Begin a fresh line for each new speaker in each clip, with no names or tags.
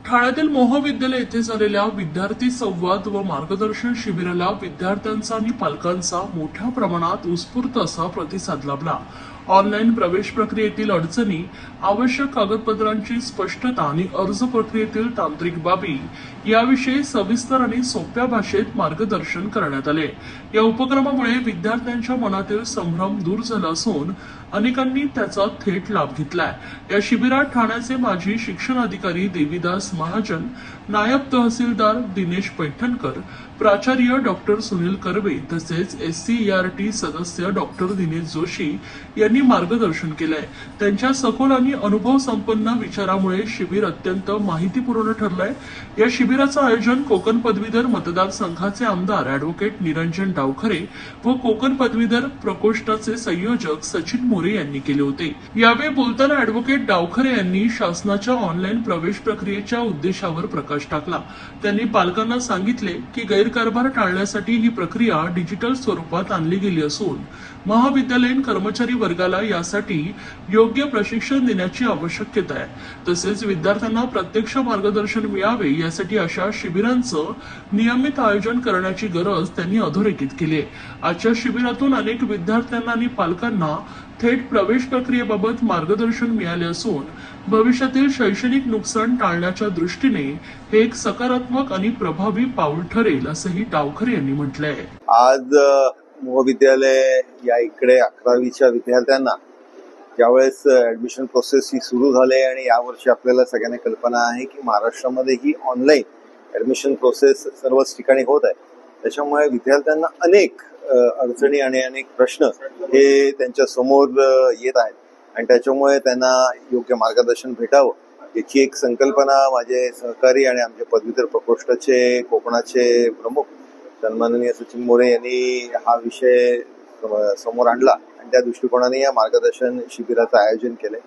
ठाण्यातील महाविद्यालय येथे झालेल्या विद्यार्थी संवाद व मार्गदर्शन शिबिराला विद्यार्थ्यांचा आणि पालकांचा मोठ्या प्रमाणात उत्स्फूर्त असा प्रतिसाद लाभला। ऑनलाईन प्रवेश प्रक्रियेतील अडचणी, आवश्यक कागदपत्रांची स्पष्टता आणि अर्ज प्रक्रियेतील तांत्रिक बाबी याविषयी सविस्तर आणि सोप्या भाषेत मार्गदर्शन करण्यात आले। या उपक्रमामुळे विद्यार्थ्यांच्या मनातील संभ्रम दूर झाला असून अनेकांनी त्याचा थेट लाभ घेतलाय। या शिबिरात ठाण्याचे माजी शिक्षण अधिकारी देवीदास महाजन, नायब तहसीलदार दिनेश पैठणकर, प्राचार्य डॉक्टर सुनील कर्वे तसेच SCERT सदस्य डॉक्टर दिनेश जोशी यांनी मार्गदर्शन केलंय। त्यांच्या सखोल आणि अनुभव संपन्न विचारामुळे शिबिर अत्यंत माहितीपूर्ण ठरलंय। या शिबिराचं आयोजन कोकण पदवीधर मतदारसंघाचे आमदार ॲडव्होकेट निरंजन डावखरे व कोकण पदवीधर प्रकोष्ठाचे संयोजक सचिन मोरे यांनी केले होते। यावेळी बोलताना ॲडव्होकेट डावखरे यांनी शासनाच्या ऑनलाईन प्रवेश प्रक्रियेच्या उद्देशावर प्रकाश टाकला। त्यांनी पालकांना सांगितले की गैरकारभार टाळण्यासाठी ही प्रक्रिया डिजिटल स्वरूपात आणली गेली असून महाविद्यालयीन कर्मचारी वर्गाला यासाठी योग्य प्रशिक्षण देण्याची आवश्यकता आहे। तसेच विद्यार्थ्यांना प्रत्यक्ष मार्गदर्शन मिळावे यासाठी अशा शिबिरांचं नियमित आयोजन करण्याची गरज त्यांनी अधोरेखित केली आहे। आजच्या शिबिरातून अनेक विद्यार्थ्यांना आणि पालकांना थेट प्रवेश प्रक्रियेबाबत मार्गदर्शन मिळाले असून भविष्यातील शैक्षणिक नुकसान टाळण्याच्या दृष्टीने हे एक सकारात्मक आणि प्रभावी पाऊल ठरेल असंही डावखरे यांनी म्हटलंय।
आज महाविद्यालय या इकडे 11वीच्या विद्यार्थ्यांना ज्यावेळेस ऍडमिशन प्रोसेस ही सुरू झाली आणि यावर्षी आपल्याला सगळ्यांना कल्पना आहे की महाराष्ट्रामध्ये ही ऑनलाईन ऍडमिशन प्रोसेस सर्वच ठिकाणी होत आहे। त्याच्यामुळे विद्यार्थ्यांना अनेक अडचणी आणि अनेक प्रश्न हे त्यांच्या समोर येत आहेत आणि त्याच्यामुळे त्यांना योग्य मार्गदर्शन भेटावं याची एक संकल्पना माझे सहकारी आणि आमचे पदवीधर प्रकोष्ठाचे कोकणाचे प्रमुख सन्माननीय सचिन मोरे यांनी हा विषय समोर आणला आणि त्या दृष्टिकोनाने या मार्गदर्शन शिबिराचं आयोजन केलंय।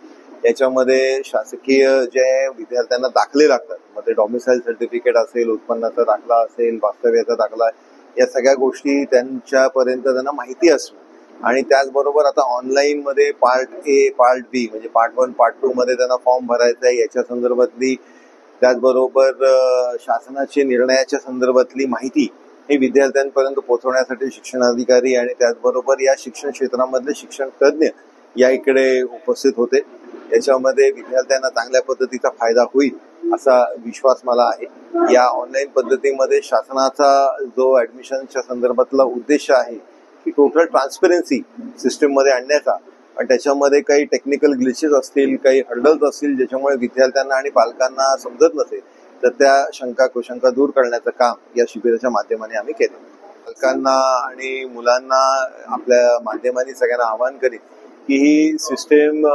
याच्यामध्ये शासकीय जे विद्यार्थ्यांना दाखले लागतात, मग ते डॉमिसाईल सर्टिफिकेट असेल, उत्पन्नाचा दाखला असेल, वास्तव्याचा दाखला, या सगळ्या गोष्टी त्यांच्यापर्यंत त्यांना माहिती असणं आणि त्याचबरोबर आता ऑनलाईन मध्ये पार्ट A, पार्ट B म्हणजे पार्ट 1, पार्ट 2 मध्ये त्यांना फॉर्म भरायचा आहे याच्या संदर्भातली, त्याचबरोबर शासनाच्या निर्णयाच्या संदर्भातली माहिती हे विद्यार्थ्यांपर्यंत पोहोचवण्यासाठी शिक्षणाधिकारी आणि त्याचबरोबर या शिक्षण क्षेत्रामधले शिक्षण तज्ज्ञ या इकडे उपस्थित होते। याच्यामध्ये विद्यार्थ्यांना चांगल्या पद्धतीचा फायदा होईल असा विश्वास मला आहे। या ऑनलाईन पद्धतीमध्ये शासनाचा जो ऍडमिशनच्या संदर्भातला उद्देश आहे की टोटल ट्रान्सपरन्सी सिस्टीम मध्ये आणण्याचा आणि त्याच्यामध्ये काही टेक्निकल ग्लिचेस असतील, काही हर्डल्स असतील ज्याच्यामुळे विद्यार्थ्यांना आणि पालकांना समजत नसेल तर त्या शंका कुशंका दूर करण्याचं काम या शिबिराच्या माध्यमाने आम्ही केलं। पालकांना आणि मुलांना आपल्या माध्यमाने सगळ्यांना आवाहन करीन की ही सिस्टीम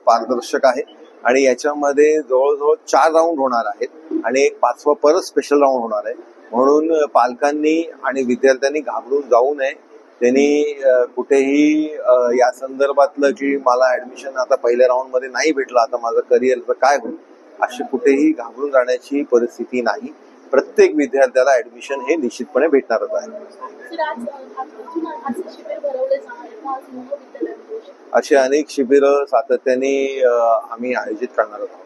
पारदर्शक आहे आणि याच्यामध्ये जवळजवळ 4 राऊंड होणार आहेत आणि एक 5वा परत स्पेशल राऊंड होणार आहे। म्हणून पालकांनी आणि विद्यार्थ्यांनी घाबरून जाऊ नये। त्यांनी कुठेही या संदर्भातलं की मला ऍडमिशन आता पहिल्या राऊंड मध्ये नाही भेटलं, आता माझं करिअरचं काय होईल, अशी कुठेही घाबरून जाण्याची परिस्थिती नाही। प्रत्येक विद्यार्थ्याला ऍडमिशन हे निश्चितपणे भेटणारच आहे। असे अनेक शिबिरं सातत्याने आम्ही आयोजित करणार आहोत।